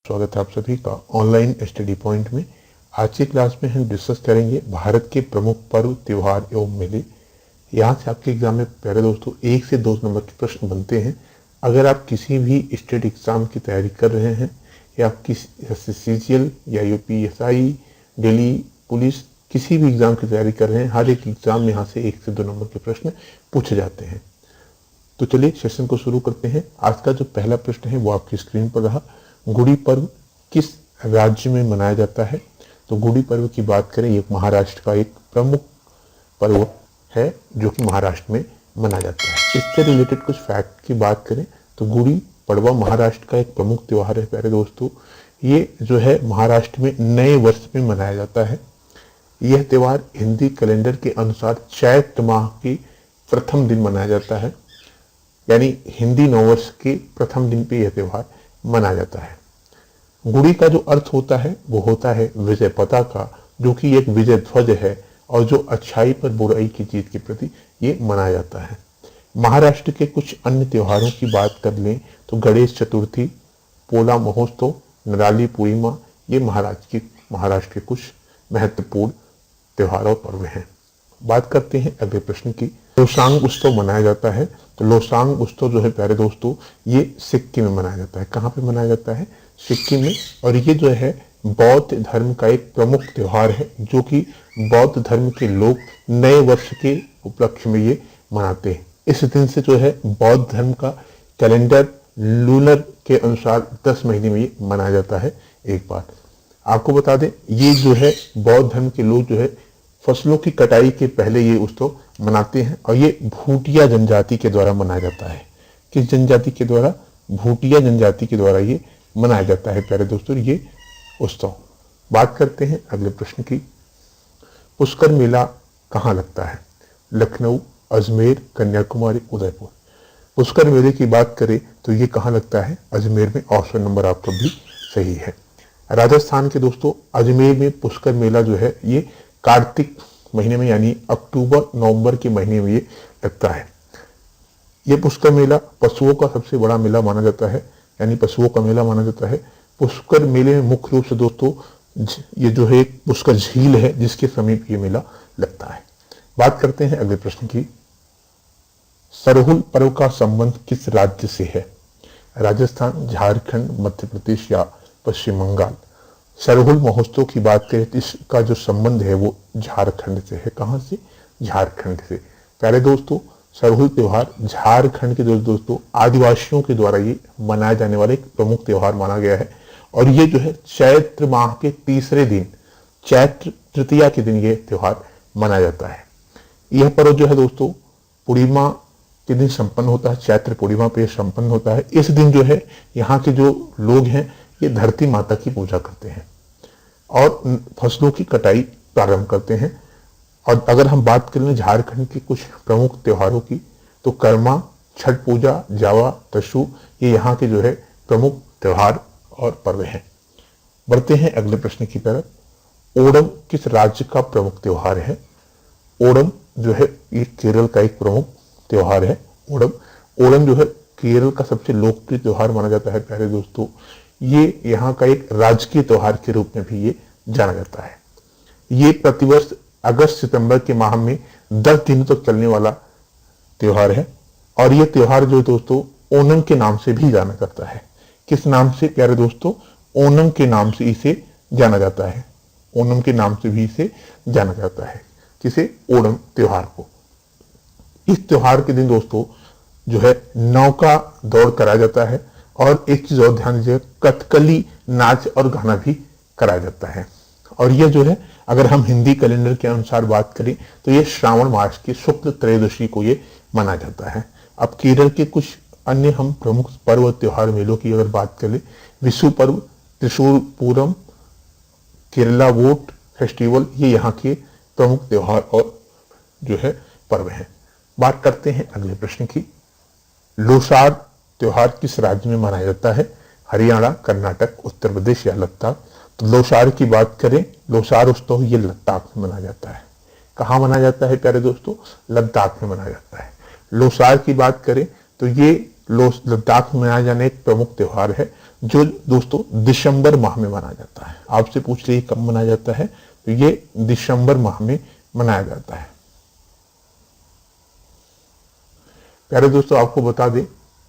स्वागत है आप सभी का ऑनलाइन स्टडी पॉइंट में। आज की क्लास में हम डिस्कस करेंगे भारत के प्रमुख पर्व, त्योहार एवं मेले। यहाँ से आपके एग्जाम में प्यारे दोस्तों 1 से 2 नंबर के प्रश्न बनते हैं। अगर आप किसी भी स्टेट एग्जाम की तैयारी कर रहे हैं या आप किसी CGL या UPSI, दिल्ली पुलिस, किसी भी एग्जाम की तैयारी कर रहे हैं, हर एक एग्जाम में यहाँ से 1 से 2 नंबर के प्रश्न पूछे जाते हैं। तो चलिए सेशन को शुरू करते हैं। आज का जो पहला प्रश्न है वो आपकी स्क्रीन पर रहा। गुड़ी पर्व किस राज्य में मनाया जाता है? तो गुड़ी पर्व की बात करें, ये महाराष्ट्र का एक प्रमुख पर्व है जो कि महाराष्ट्र में मनाया जाता है। इससे रिलेटेड कुछ फैक्ट की बात करें तो गुड़ी पड़वा महाराष्ट्र का एक प्रमुख त्योहार है प्यारे दोस्तों। ये जो है महाराष्ट्र में नए वर्ष में मनाया जाता है। यह त्यौहार हिंदी कैलेंडर के अनुसार चैत्र माह के प्रथम दिन मनाया जाता है, यानी हिंदी नववर्ष के प्रथम दिन पे यह त्यौहार मनाया जाता है। गुड़ी का जो अर्थ होता है वो होता है विजय पताका, जो कि एक विजय ध्वज है और जो अच्छाई पर बुराई की जीत के प्रति ये मनाया जाता है। महाराष्ट्र के कुछ अन्य त्योहारों की बात कर लें तो गणेश चतुर्थी, पोला महोत्सव, नराली पूर्णिमा, ये महाराष्ट्र के कुछ महत्वपूर्ण त्योहार और पर्व हैं। बात करते हैं अगले प्रश्न की। लोसांग उत्सव मनाया जाता है। तो लोसांग उत्सव जो है प्यारे दोस्तों ये सिक्किम में मनाया जाता है। कहाँ पे मनाया जाता है? सिक्किम में। और ये जो है बौद्ध धर्म का एक प्रमुख त्योहार है जो कि बौद्ध धर्म के लोग नए वर्ष के उपलक्ष्य में ये मनाते हैं। इस दिन से जो है बौद्ध धर्म का कैलेंडर लूनर के अनुसार 10 महीने में ये मनाया जाता है। एक बात आपको बता दें, ये जो है बौद्ध धर्म के लोग जो है फसलों की कटाई के पहले ये उत्सव मनाते हैं और ये भूटिया जनजाति के द्वारा मनाया जाता है। किस जनजाति के द्वारा? भूटिया जनजाति के द्वारा ये मनाया जाता है प्यारे दोस्तों ये उत्सव। बात करते हैं अगले प्रश्न की। पुष्कर मेला कहाँ लगता है? लखनऊ, अजमेर, कन्याकुमारी, उदयपुर। पुष्कर मेले की बात करें तो ये कहाँ लगता है? अजमेर में। ऑप्शन नंबर आपका भी सही है। राजस्थान के दोस्तों अजमेर में पुष्कर मेला जो है ये कार्तिक महीने में यानी अक्टूबर नवंबर के महीने में ये लगता है। ये पुष्कर मेला पशुओं का सबसे बड़ा मेला माना जाता है, यानी पशुओं का मेला माना जाता है। पुष्कर मेले में मुख्य रूप से दोस्तों ये जो है एक पुष्कर झील है जिसके समीप ये मेला लगता है। बात करते हैं अगले प्रश्न की। सरहुल पर्व का संबंध किस राज्य से है? राजस्थान, झारखंड, मध्य प्रदेश या पश्चिम बंगाल। सरहुल महोत्सव की बात करें तो इसका जो संबंध है वो झारखंड से है। कहां से? झारखंड से। प्यारे दोस्तों सरहुल त्योहार झारखंड के दोस्तों आदिवासियों के द्वारा ये मनाया जाने वाला एक प्रमुख त्योहार माना गया है और ये जो है चैत्र माह के तीसरे दिन, चैत्र तृतीया के दिन ये त्योहार मनाया जाता है। यह पर्व जो है दोस्तों पूर्णिमा के दिन संपन्न होता है। चैत्र पूर्णिमा पे संपन्न होता है। इस दिन जो है यहाँ के जो लोग हैं ये धरती माता की पूजा करते हैं और फसलों की कटाई प्रारंभ करते हैं। और अगर हम बात करें झारखंड के कुछ प्रमुख त्योहारों की तो कर्मा, छठ पूजा, जावा, तशु, ये यहाँ के जो है प्रमुख त्योहार और पर्व हैं। बढ़ते हैं अगले प्रश्न की तरफ। ओणम किस राज्य का प्रमुख त्योहार है? ओणम जो है ये केरल का एक प्रमुख त्योहार है। ओणम जो है केरल का सबसे लोकप्रिय त्योहार माना जाता है प्यारे दोस्तों। ये यहाँ का एक राजकीय त्योहार के रूप में भी ये जाना जाता है। ये प्रतिवर्ष अगस्त सितंबर के माह में 10 दिनों तक चलने वाला त्योहार है और ये त्योहार जो दोस्तों ओणम के नाम से भी जाना जाता है। किस नाम से प्यारे दोस्तों? ओणम के नाम से इसे जाना जाता है। ओणम के नाम से भी इसे जाना जाता है। किसे? ओणम त्योहार को। इस त्योहार के दिन दोस्तों जो है नौका दौड़ कराया जाता है और एक चीज और ध्यान दीजिए, कथकली नाच और गाना भी कराया जाता है। और ये जो है अगर हम हिंदी कैलेंडर के अनुसार बात करें तो ये श्रावण मास की शुक्ल त्रयोदशी को ये मनाया जाता है। अब केरल के कुछ अन्य हम प्रमुख पर्व त्योहार मेलों की अगर बात करें, विशु पर्व, त्रिशूर पूरम, केरला वोट फेस्टिवल, ये यहाँ के प्रमुख त्योहार और जो है पर्व हैं। बात करते हैं अगले प्रश्न की। लोसार त्योहार किस राज्य में मनाया जाता है? हरियाणा, कर्नाटक, उत्तर प्रदेश या लद्दाख। तो लोसार की बात करें, लोसार उत्सव ये लद्दाख में मनाया जाता है। कहाँ मनाया जाता है प्यारे दोस्तों? लद्दाख में मनाया जाता है। लोसार की बात करें तो ये लद्दाख में मनाया जाने एक प्रमुख त्योहार है जो दोस्तों दिसंबर माह में मनाया जाता है। आपसे पूछ लिए कब मनाया जाता है, तो ये दिसंबर माह में मनाया जाता है। प्यारे दोस्तों आपको बता दें,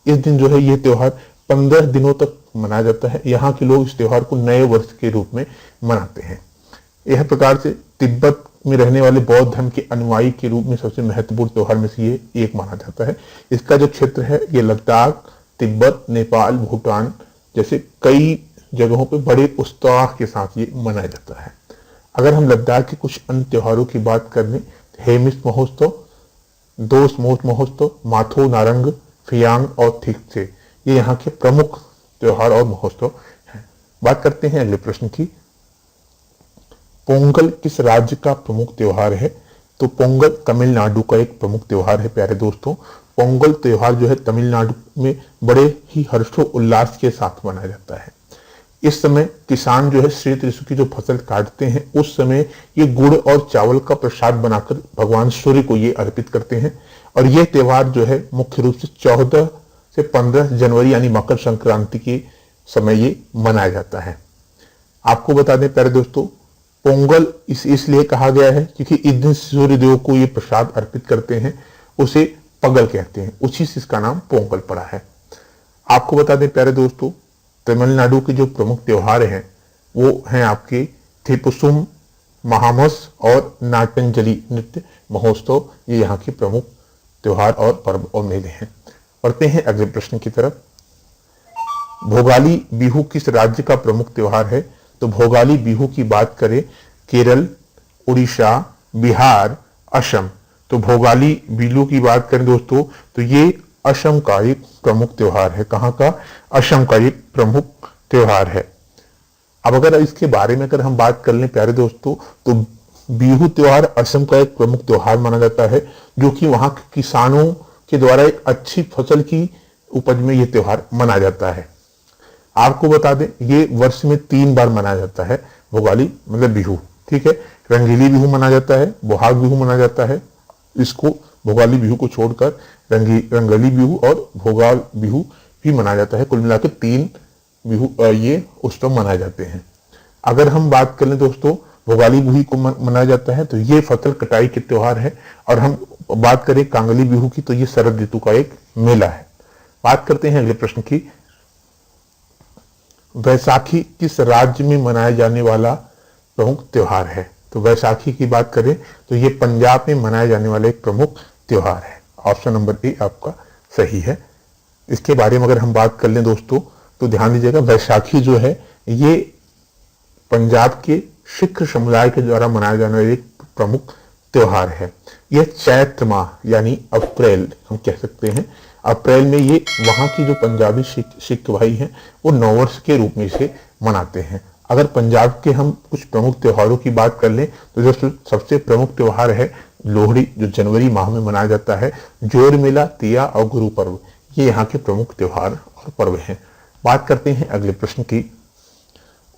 इस दिन जो है ये त्योहार 15 दिनों तक मनाया जाता है। यहाँ के लोग इस त्योहार को नए वर्ष के रूप में मनाते हैं। यह प्रकार से तिब्बत में रहने वाले बौद्ध धर्म के अनुयायी के रूप में सबसे महत्वपूर्ण त्योहार में से ये एक माना जाता है। इसका जो क्षेत्र है ये लद्दाख, तिब्बत, नेपाल, भूटान जैसे कई जगहों पे बड़े उत्साह के साथ ये मनाया जाता है। अगर हम लद्दाख के कुछ अन्य त्योहारों की बात कर लें, हेमिस महोत्सव, दोस मोच महोत्सव, माथो नारंग, फियांग और थिकसे, ये यहाँ के प्रमुख त्योहार और महोत्सव हैं। बात करते हैं अगले प्रश्न की। पोंगल किस राज्य का प्रमुख त्योहार है? तो पोंगल तमिलनाडु का एक प्रमुख त्योहार है। प्यारे दोस्तों, पोंगल त्योहार जो है तमिलनाडु में बड़े ही हर्षोल्लास के साथ मनाया जाता है। इस समय किसान जो है शीत ऋतु की जो फसल काटते हैं, उस समय ये गुड़ और चावल का प्रसाद बनाकर भगवान सूर्य को ये अर्पित करते हैं। और ये त्योहार जो है मुख्य रूप से 14 से 15 जनवरी यानी मकर संक्रांति के समय ये मनाया जाता है। आपको बता दें प्यारे दोस्तों, पोंगल इसलिए कहा गया है क्योंकि इस दिन सूर्य देव को ये प्रसाद अर्पित करते हैं, उसे पगल कहते हैं, उसी से इसका नाम पोंगल पड़ा है। आपको बता दें प्यारे दोस्तों, तमिलनाडु के जो प्रमुख त्योहार हैं वो हैं आपके थेपुसुम, महामस और नाट्यंजलि नृत्य महोत्सव। ये यहाँ के प्रमुख त्योहार और पर्व और मेले हैं। पढ़ते हैं अगले प्रश्न की तरफ। भोगाली बिहू किस राज्य का प्रमुख त्योहार है? तो भोगाली बिहू की बात करें केरल, उड़ीसा, बिहार, असम। तो भोगाली बिहू की बात करें दोस्तों तो ये असम का एक प्रमुख त्योहार है। कहाँ का? असम का एक प्रमुख त्योहार है। अब अगर इसके बारे में अगर हम बात कर लें प्यारे दोस्तों, तो बिहू त्योहार असम का एक प्रमुख त्योहार माना जाता है, जो कि वहां के किसानों के द्वारा एक अच्छी फसल की उपज में यह त्योहार मनाया जाता है। आपको बता दें ये वर्ष में 3 बार मनाया जाता है, भोगाली मतलब बिहू, ठीक है। रंगीली बिहू मनाया जाता है, बोहाग बिहू मनाया जाता है। इसको भोगाली बिहू को छोड़कर रंगली बिहू और भोगाल बिहू भी मनाया जाता है। कुल मिलाकर 3 बिहू ये उत्सव मनाए जाते हैं। अगर हम बात कर लें दोस्तों, भोगाली बिहू को मनाया जाता है तो ये फसल कटाई के त्योहार है। और हम बात करें कांगली बिहू की तो ये शरद ऋतु का एक मेला है। बात करते हैं अगले प्रश्न की। वैसाखी किस राज्य में मनाया जाने वाला प्रमुख त्योहार है? तो वैसाखी की बात करें तो ये पंजाब में मनाया जाने वाला एक प्रमुख त्योहार है। ऑप्शन नंबर ए आपका सही है। इसके बारे में अगर हम बात कर लें दोस्तों तो ध्यान दीजिएगा, वैसाखी जो है ये पंजाब के सिख समुदाय के द्वारा मनाया जाने वाला एक प्रमुख त्योहार है। यह चैत्र माह यानी अप्रैल हम कह सकते हैं, अप्रैल में ये वहां की जो पंजाबी सिख भाई हैं वो नववर्ष के रूप में इसे मनाते हैं। अगर पंजाब के हम कुछ प्रमुख त्योहारों की बात कर लें तो दोस्तों सबसे प्रमुख त्योहार है लोहड़ी, जो जनवरी माह में मनाया जाता है। जोर मेला, तिया और गुरु पर्व ये यहाँ के प्रमुख त्योहार और पर्व हैं। बात करते हैं अगले प्रश्न की।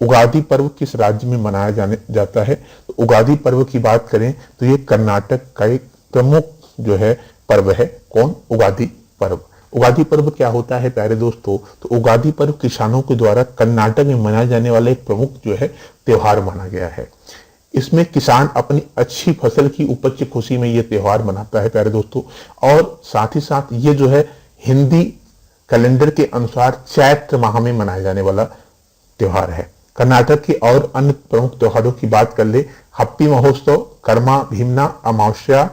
उगादी पर्व किस राज्य में मनाया जाता है? तो उगादी पर्व की बात करें तो ये कर्नाटक का एक प्रमुख जो है पर्व है। कौन? उगादी पर्व। उगादी पर्व क्या होता है प्यारे दोस्तों? तो उगादी पर्व किसानों के द्वारा कर्नाटक में मनाया जाने वाला एक प्रमुख जो है त्योहार माना गया है। इसमें किसान अपनी अच्छी फसल की उपज की खुशी में ये त्योहार मनाता है प्यारे दोस्तों। और साथ ही साथ ये जो है हिंदी कैलेंडर के अनुसार चैत्र माह में मनाया जाने वाला त्योहार है। कर्नाटक के और अन्य प्रमुख त्योहारों की बात कर ले, हप्पी महोत्सव, कर्मा भीमना, अमावस्या,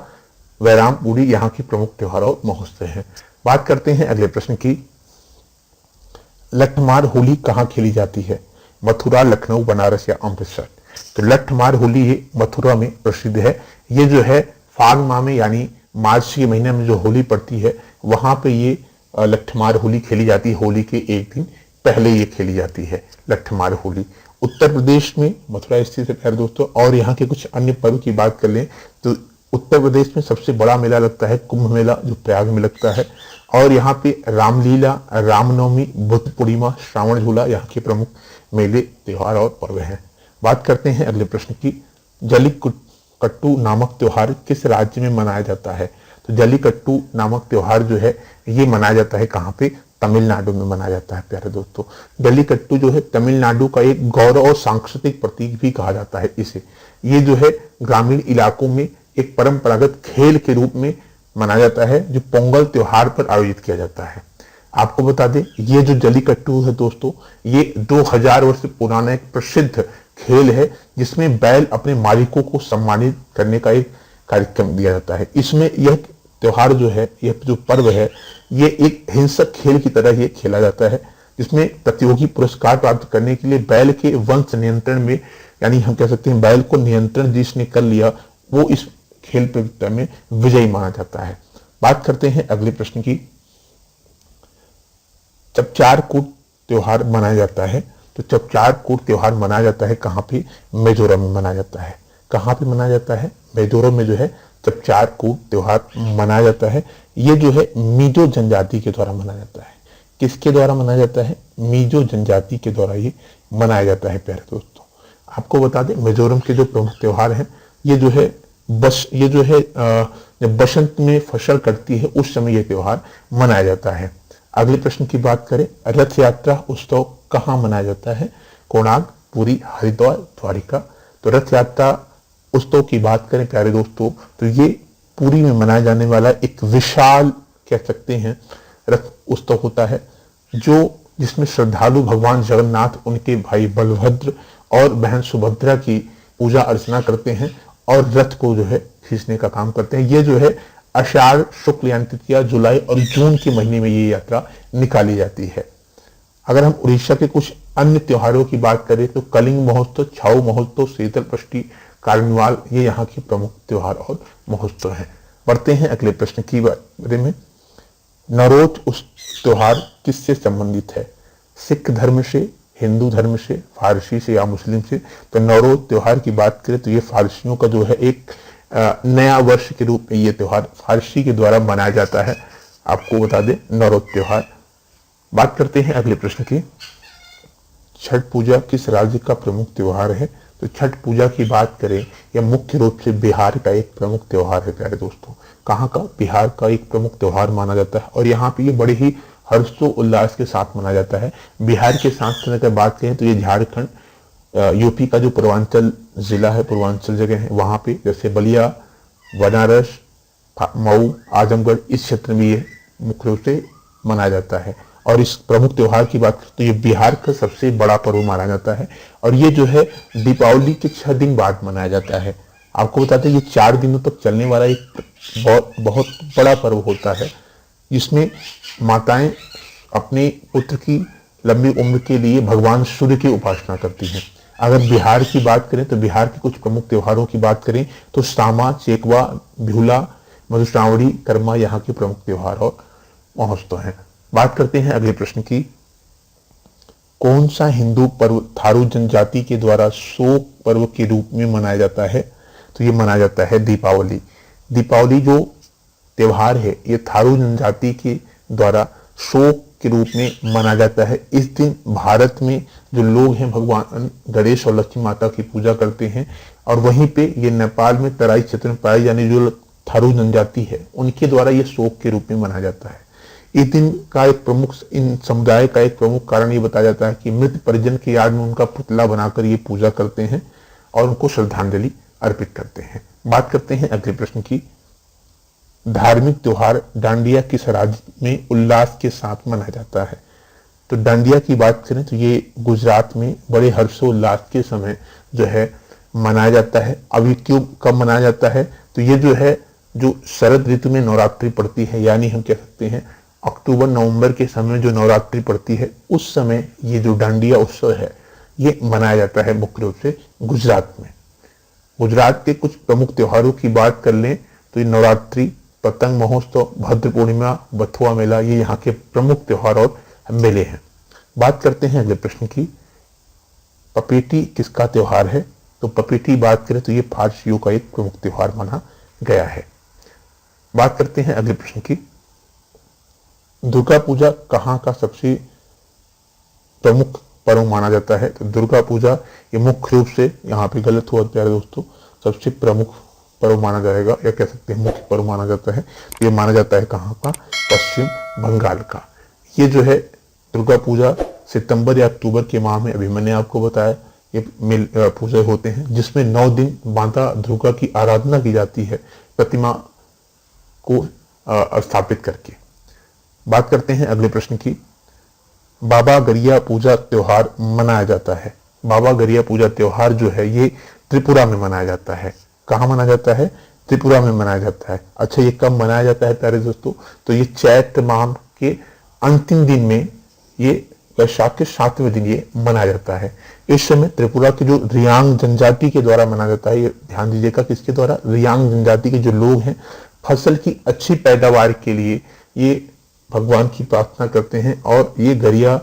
वैराम बूढ़ी यहाँ की प्रमुख त्योहार और महोत्सव हैं। बात करते हैं अगले प्रश्न की। लठमार होली कहाँ खेली जाती है? मथुरा, लखनऊ, बनारस या अमृतसर। तो लठमार होली ये मथुरा में प्रसिद्ध है। ये जो है फाग माह में यानी मार्च के महीने में जो होली पड़ती है वहां पे ये लठमार होली खेली जाती है। होली के एक दिन पहले ये खेली जाती है लठमार होली। उत्तर प्रदेश में मथुरा स्थित है प्यारे दोस्तों। और यहाँ के कुछ अन्य पर्व की बात कर लें तो उत्तर प्रदेश में सबसे बड़ा मेला लगता है कुंभ मेला, जो प्रयाग में लगता है। और यहाँ पे रामलीला, रामनवमी, बुद्ध पूर्णिमा, श्रावण झूला यहाँ के प्रमुख मेले, त्योहार और पर्व हैं। बात करते हैं अगले प्रश्न की। जल्लीकट्टू नामक त्योहार किस राज्य में मनाया जाता है? तो जल्लीकट्टू नामक त्योहार जो है ये मनाया जाता है कहाँ पे? तमिलनाडु में मनाया जाता है प्यारे दोस्तों। जल्लीकट्टू जो है तमिलनाडु का एक गौरव और सांस्कृतिक प्रतीक भी कहा जाता है इसे। ये जो है ग्रामीण इलाकों में एक परंपरागत खेल के रूप में मनाया जाता है जो पोंगल त्योहार पर आयोजित किया जाता है। आपको बता दें ये जो जल्लीकट्टू है दोस्तों, ये 2000 वर्ष पुराना एक प्रसिद्ध खेल है जिसमें बैल अपने मालिकों को सम्मानित करने का एक कार्यक्रम दिया जाता है। इसमें यह त्योहार जो है, यह जो पर्व है, ये एक हिंसक खेल की तरह ये खेला जाता है जिसमें प्रतियोगी पुरस्कार प्राप्त करने के लिए बैल के वंश नियंत्रण में, यानी हम कह सकते हैं बैल को नियंत्रण जिसने कर लिया वो इस खेल प्रतियोगिता में विजयी माना जाता है। बात करते हैं अगले प्रश्न की। जब चार कूट त्योहार मनाया जाता है तो जब चार कूट त्योहार मनाया जाता है कहाँ पे? मिजोरम में मनाया जाता है। कहाँ पे मनाया जाता है? मिजोरम में जो है जब चार कूट त्योहार मनाया जाता है, ये जो है मिजो जनजाति के द्वारा मनाया जाता है। किसके द्वारा मनाया जाता है? मिजो जनजाति के द्वारा ये मनाया जाता है प्यारे दोस्तों। आपको बता दें मिजोरम के जो प्रमुख त्योहार हैं, ये जो है जब बसंत में फसल कटती है उस समय ये त्योहार मनाया जाता है। अगले प्रश्न की बात करें, रथ यात्रा उत्सव कहाँ मनाया जाता है? कोणार्क, पुरी, हरिद्वार, द्वारिका। तो रथ यात्रा उत्सव की बात करें प्यारे दोस्तों तो ये पुरी में मनाया जाने वाला एक विशाल कह सकते हैं रथ उत्सव होता है जिसमें श्रद्धालु भगवान जगन्नाथ, उनके भाई बलभद्र और बहन सुभद्रा की पूजा अर्चना करते हैं और रथ को जो है खींचने का काम करते हैं। ये जो है आषाढ़ शुक्ल यानी तृतीया, जुलाई और जून के महीने में ये यात्रा निकाली जाती है। अगर हम उड़ीसा के कुछ अन्य त्योहारों की बात करें तो कलिंग महोत्सव, छाऊ महोत्सव, शीतलपष्टी, कार्निवाल, ये यहाँ के प्रमुख त्योहार और महोत्सव हैं। बढ़ते हैं अगले प्रश्न की बारे में। नवरोज उस त्योहार किससे संबंधित है? सिख धर्म से, हिंदू धर्म से, फारसी से या मुस्लिम से? तो नवरोज त्योहार की बात करें तो ये फारसियों का जो है एक नया वर्ष के रूप में ये त्योहार फारसी के द्वारा मनाया जाता है। आपको बता दें नवरोज त्योहार। बात करते हैं अगले प्रश्न की। छठ पूजा किस राज्य का प्रमुख त्योहार है? तो छठ पूजा की बात करें यह मुख्य रूप से बिहार का एक प्रमुख त्योहार है प्यारे दोस्तों। कहाँ का? बिहार का एक प्रमुख त्योहार माना जाता है और यहाँ पे ये बड़े ही हर्षोल्लास के साथ मनाया जाता है। बिहार के साथ अगर बात करें तो ये झारखंड, यूपी का जो पूर्वांचल जिला है, पूर्वांचल जगह है, वहाँ पे जैसे बलिया, बनारस, मऊ, आजमगढ़, इस क्षेत्र में ये मुख्य रूप से मनाया जाता है। और इस प्रमुख त्योहार की बात करें तो ये बिहार का सबसे बड़ा पर्व माना जाता है और ये जो है दीपावली के 6 दिन बाद मनाया जाता है। आपको बताते हैं ये 4 दिनों तक चलने वाला एक बहुत बड़ा पर्व होता है जिसमें माताएं अपने पुत्र की लंबी उम्र के लिए भगवान सूर्य की उपासना करती हैं। अगर बिहार की बात करें तो बिहार के कुछ प्रमुख त्योहारों की बात करें तो सामा, चेकवा, भिहुला, मधुश्रावणी, कर्मा यहाँ के प्रमुख त्योहार और महोत्सव हैं। बात करते हैं अगले प्रश्न की। कौन सा हिंदू पर्व थारू जनजाति के द्वारा शोक पर्व के रूप में मनाया जाता है? तो ये मनाया जाता है दीपावली। दीपावली जो त्योहार है ये थारू जनजाति के द्वारा शोक के रूप में मनाया जाता है। इस दिन भारत में जो लोग हैं भगवान गणेश और लक्ष्मी माता की पूजा करते हैं और वहीं पे ये नेपाल में तराई क्षेत्र में पाई जाने जो थारू जनजाति है उनके द्वारा ये शोक के रूप में मनाया जाता है। इस दिन का एक प्रमुख, इन समुदाय का एक प्रमुख कारण ये बताया जाता है कि मृत परिजन की याद में उनका पुतला बनाकर ये पूजा करते हैं और उनको श्रद्धांजलि अर्पित करते हैं। बात करते हैं अगले प्रश्न की। धार्मिक त्योहार डांडिया किस राज्य में उल्लास के साथ मनाया जाता है? तो डांडिया की बात करें तो ये गुजरात में बड़े हर्षोल्लास के समय जो है मनाया जाता है। अभी क्यों कब मनाया जाता है? तो ये जो है जो शरद ऋतु में नवरात्रि पड़ती है, यानी हम कह सकते हैं अक्टूबर नवंबर के समय जो नवरात्रि पड़ती है उस समय ये जो डांडिया उत्सव है ये मनाया जाता है मुख्य रूप से गुजरात में। गुजरात के कुछ प्रमुख त्योहारों की बात कर लें तो ये नवरात्रि, पतंग महोत्सव, भद्र पूर्णिमा, बथुआ मेला, ये यहाँ के प्रमुख त्योहार और मेले हैं। बात करते हैं अगले प्रश्न की। पपीटी किसका त्योहार है? तो पपीटी बात करें तो ये फारसियों का एक प्रमुख त्योहार माना गया है। बात करते हैं अगले प्रश्न की। दुर्गा पूजा कहाँ का सबसे प्रमुख पर्व माना जाता है? तो दुर्गा पूजा ये मुख्य रूप से, यहाँ पे गलत हुआ प्यारे दोस्तों, सबसे प्रमुख पर्व माना जाएगा या कह सकते हैं मुख्य पर्व माना जाता है। ये माना जाता है कहाँ का? पश्चिम बंगाल का। ये जो है दुर्गा पूजा सितंबर या अक्टूबर के माह में, अभी मैंने आपको बताया, ये पूजा होते हैं जिसमें 9 दिन माता दुर्गा की आराधना की जाती है प्रतिमा को स्थापित करके। बात करते हैं अगले प्रश्न की। बाबा गरिया पूजा त्योहार मनाया जाता है। बाबा गरिया पूजा त्योहार जो है ये त्रिपुरा में मनाया जाता है। कहाँ मनाया जाता है? त्रिपुरा में मनाया जाता है। अच्छा, ये कब मनाया जाता है प्यारे दोस्तों? तो ये चैत्र माह के अंतिम दिन में, ये वैशाख के 7वें दिन ये मनाया जाता है। इस समय त्रिपुरा के जो रियांग जनजाति के द्वारा मनाया जाता है, ये ध्यान दीजिएगा, किसके द्वारा? रियांग जनजाति के जो लोग हैं फसल की अच्छी पैदावार के लिए ये भगवान की प्रार्थना करते हैं और ये गरिया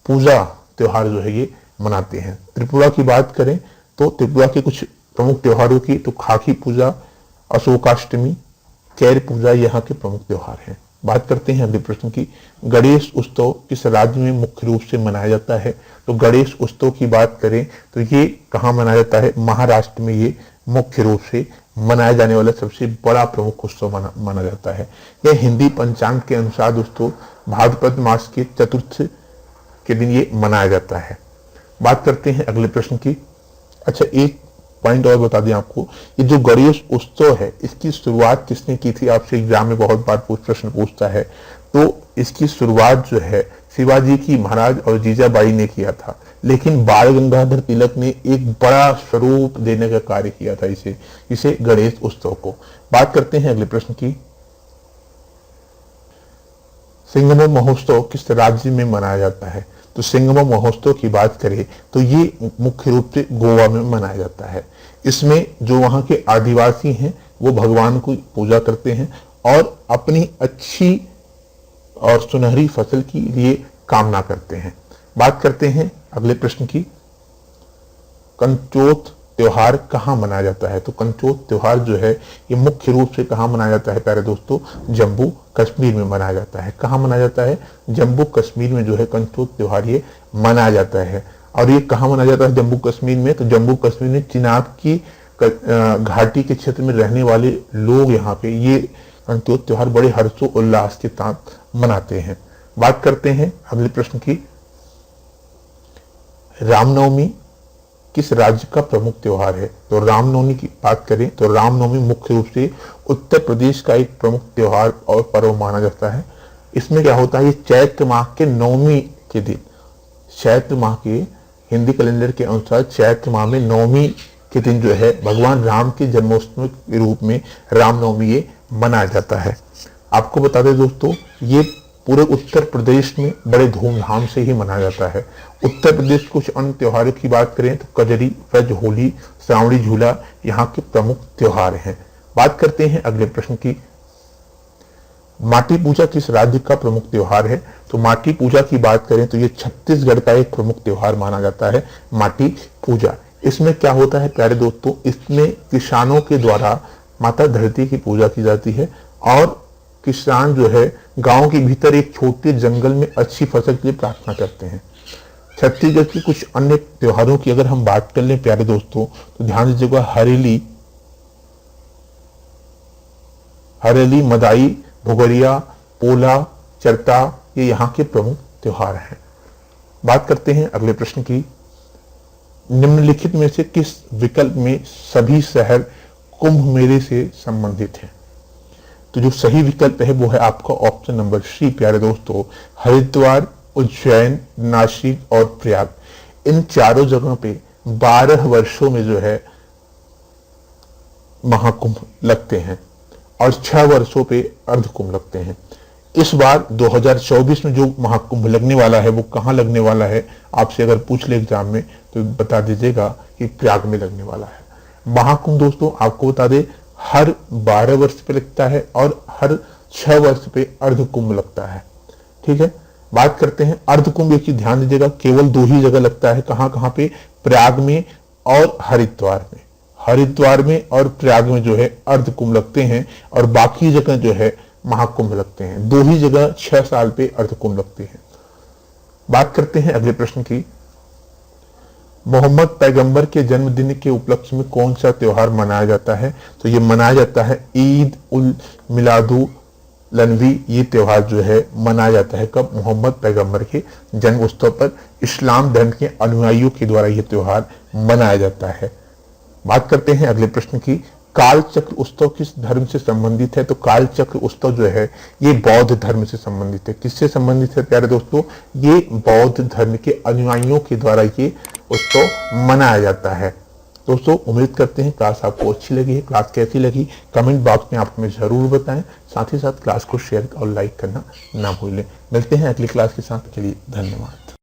पूजा त्योहार जो है ये मनाते हैं। त्रिपुरा की बात करें तो त्रिपुरा के कुछ प्रमुख त्योहारों की, तो खाकी पूजा, अशोकाष्टमी, कैर पूजा यहाँ के प्रमुख त्योहार हैं। बात करते हैं अगले प्रश्न की। गणेश उत्सव किस राज्य में मुख्य रूप से मनाया जाता है? तो गणेश उत्सव की बात करें तो ये कहाँ मनाया जाता है? महाराष्ट्र में ये मुख्य रूप से मनाया जाने वाला सबसे बड़ा प्रमुख उत्सव माना जाता है। यह हिंदी पंचांग के अनुसार दोस्तों भाद्रपद मास के चतुर्थ के दिन ये मनाया जाता है। बात करते हैं अगले प्रश्न की। अच्छा, एक पॉइंट और बता दें आपको, ये जो गणेश उत्सव है इसकी शुरुआत किसने की थी? आपसे एग्जाम में बहुत बार प्रश्न पूछता है। तो इसकी शुरुआत जो है शिवाजी की महाराज और जीजाबाई ने किया था, लेकिन बाल गंगाधर तिलक ने एक बड़ा स्वरूप देने का कार्य किया था इसे गणेश उत्सव को। बात करते हैं अगले प्रश्न की। सिंगम महोत्सव किस राज्य में मनाया जाता है? तो सिंगम महोत्सव की बात करें तो ये मुख्य रूप से गोवा में मनाया जाता है। इसमें जो वहां के आदिवासी हैं वो भगवान को पूजा करते हैं और अपनी अच्छी और सुनहरी फसल के लिए कामना करते हैं। बात करते हैं अगले प्रश्न की। कंचोत त्योहार कहाँ मनाया जाता है? तो कंचोत त्योहार जो है ये मुख्य रूप से कहाँ मनाया जाता है प्यारे दोस्तों? जम्मू कश्मीर में मनाया जाता है। कहाँ मनाया जाता है? जम्मू कश्मीर में जो है कंचोत त्योहार ये मनाया जाता है। और ये कहाँ मनाया जाता है जम्मू कश्मीर में? तो जम्मू कश्मीर में चिनाब की घाटी के क्षेत्र में रहने वाले लोग यहाँ पे ये कंचोत त्योहार बड़े हर्षोल्लास के साथ मनाते हैं। बात करते हैं अगले प्रश्न की। रामनवमी किस राज्य का प्रमुख त्योहार है? तो रामनवमी की बात करें तो रामनवमी मुख्य रूप से उत्तर प्रदेश का एक प्रमुख त्योहार और पर्व माना जाता है। इसमें क्या होता है? ये चैत्र माह के नवमी के दिन, चैत्र माह के हिंदी कैलेंडर के अनुसार चैत्र माह में नवमी के दिन जो है भगवान राम के जन्मोत्सव के रूप में रामनवमी ये मनाया जाता है। आपको बता दें दोस्तों, ये पूरे उत्तर प्रदेश में बड़े धूमधाम से ही मनाया जाता है। उत्तर प्रदेश कुछ अन्य त्योहारों की बात करें तो कजरी, ब्रज, होली, श्रावणी झूला यहाँ के प्रमुख त्योहार हैं। बात करते हैं अगले प्रश्न की। माटी पूजा किस राज्य का प्रमुख त्योहार है? तो माटी पूजा की बात करें तो ये छत्तीसगढ़ का एक प्रमुख त्योहार माना जाता है, माटी पूजा। इसमें क्या होता है प्यारे दोस्तों? इसमें किसानों के द्वारा माता धरती की पूजा की जाती है और किसान जो है गांव के भीतर एक छोटे जंगल में अच्छी फसल के लिए प्रार्थना करते हैं। छत्तीसगढ़ के कुछ अन्य त्योहारों की अगर हम बात कर लें प्यारे दोस्तों तो ध्यान दीजिएगा, हरेली, मदाई, भुगरिया, पोला, चरता, ये यहाँ के प्रमुख त्योहार हैं। बात करते हैं अगले प्रश्न की। निम्नलिखित में से किस विकल्प में सभी शहर कुंभ मेले से संबंधित हैं? तो जो सही विकल्प है वो है आपका ऑप्शन नंबर सी प्यारे दोस्तों, हरिद्वार, उज्जैन, नासिक और प्रयाग। इन चारों जगहों पे 12 वर्षों में जो है महाकुंभ लगते हैं और 6 वर्षों पे अर्धकुंभ लगते हैं। इस बार 2024 में जो महाकुंभ लगने वाला है वो कहाँ लगने वाला है? आपसे अगर पूछ ले एग्जाम में तो बता दीजिएगा कि प्रयाग में लगने वाला है। महाकुंभ दोस्तों आपको बता दें हर 12 वर्ष पे लगता है और हर 6 वर्ष पे अर्धकुंभ लगता है। ठीक है, बात करते हैं अर्धकुंभ। एक चीज ध्यान दीजिएगा, केवल 2 ही जगह लगता है। कहाँ कहाँ पे? प्रयाग में और हरिद्वार में। हरिद्वार में और प्रयाग में जो है अर्धकुंभ लगते हैं और बाकी जगह जो है महाकुंभ लगते हैं। 2 ही जगह 6 साल पे अर्धकुंभ लगते हैं। बात करते हैं अगले प्रश्न की। मोहम्मद पैगंबर के जन्मदिन के उपलक्ष्य में कौन सा त्योहार मनाया जाता है? तो ये मनाया जाता है ईद उल मिलादु लनवी ये त्योहार जो है मनाया जाता है कब? मोहम्मद पैगंबर के जन्म उत्सव पर इस्लाम धर्म के अनुयायियों के द्वारा यह त्योहार मनाया जाता है। बात करते हैं अगले प्रश्न की। काल चक्र उत्सव किस धर्म से संबंधित है? तो काल चक्र उत्सव जो है ये बौद्ध धर्म से संबंधित है। किससे संबंधित है प्यारे दोस्तों? ये बौद्ध धर्म के अनुयायियों के द्वारा ये उत्सव मनाया जाता है। दोस्तों उम्मीद करते हैं क्लास आपको अच्छी लगी है। क्लास कैसी लगी कमेंट बॉक्स में आप हमें जरूर बताएं। साथ ही साथ क्लास को शेयर और लाइक करना ना भूलें। मिलते हैं अगली क्लास के साथ, के लिए धन्यवाद।